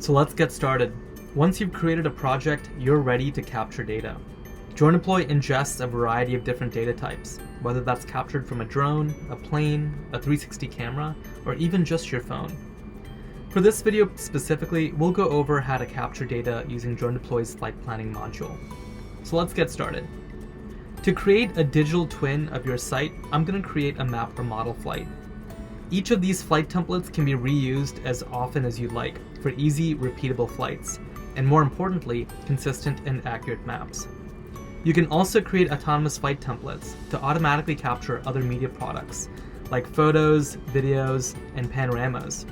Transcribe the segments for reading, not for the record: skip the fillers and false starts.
So let's get started. Once you've created a project, you're ready to capture data. DroneDeploy ingests a variety of different data types, whether that's captured from a drone, a plane, a 360 camera, or even just your phone. For this video specifically, we'll go over how to capture data using DroneDeploy's flight planning module. So let's get started. To create a digital twin of your site, I'm going to create a map or model flight. Each of these flight templates can be reused as often as you'd like for easy, repeatable flights, and more importantly, consistent and accurate maps. You can also create autonomous flight templates to automatically capture other media products like photos, videos, and panoramas,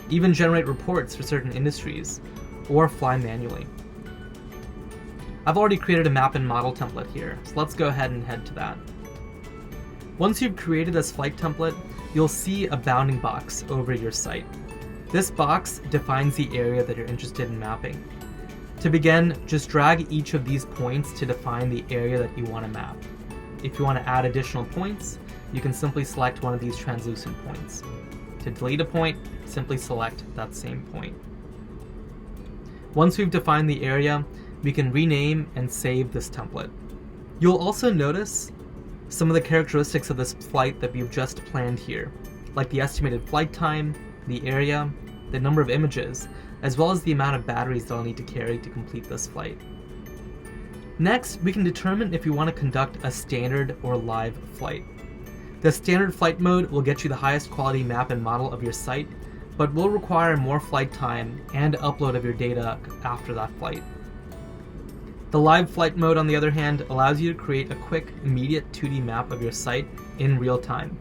even generate reports for certain industries, or fly manually. I've already created a map and model template here, so let's go ahead and head to that. Once you've created this flight template, you'll see a bounding box over your site. This box defines the area that you're interested in mapping. To begin, just drag each of these points to define the area that you want to map. If you want to add additional points, you can simply select one of these translucent points. To delete a point, simply select that same point. Once we've defined the area, we can rename and save this template. You'll also notice some of the characteristics of this flight that we've just planned here, like the estimated flight time, the area, the number of images, as well as the amount of batteries that I'll need to carry to complete this flight. Next, we can determine if we want to conduct a standard or live flight. The standard flight mode will get you the highest quality map and model of your site, but will require more flight time and upload of your data after that flight. The live flight mode, on the other hand, allows you to create a quick, immediate 2D map of your site in real time,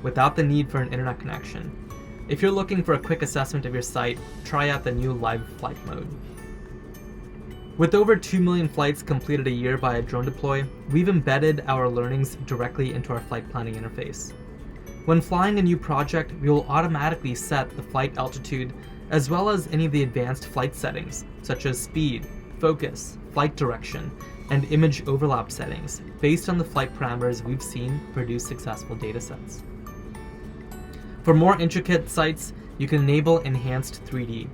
without the need for an internet connection. If you're looking for a quick assessment of your site, try out the new live flight mode. With over 2 million flights completed a year by DroneDeploy, we've embedded our learnings directly into our flight planning interface. When flying a new project, we will automatically set the flight altitude as well as any of the advanced flight settings, such as speed, focus, flight direction, and image overlap settings based on the flight parameters we've seen produce successful datasets. For more intricate sites, you can enable Enhanced 3D,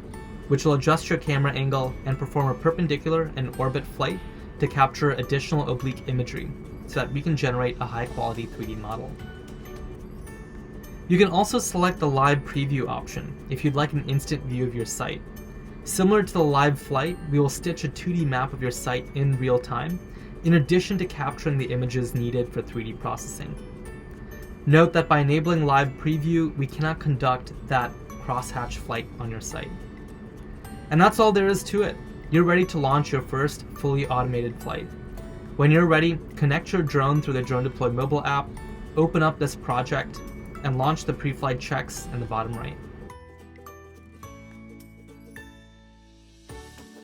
which will adjust your camera angle and perform a perpendicular and orbit flight to capture additional oblique imagery so that we can generate a high-quality 3D model. You can also select the live preview option if you'd like an instant view of your site. Similar to the live flight, we will stitch a 2D map of your site in real time, in addition to capturing the images needed for 3D processing. Note that by enabling live preview, we cannot conduct that crosshatch flight on your site. And that's all there is to it. You're ready to launch your first fully automated flight. When you're ready, connect your drone through the DroneDeploy mobile app, open up this project, and launch the pre-flight checks in the bottom right.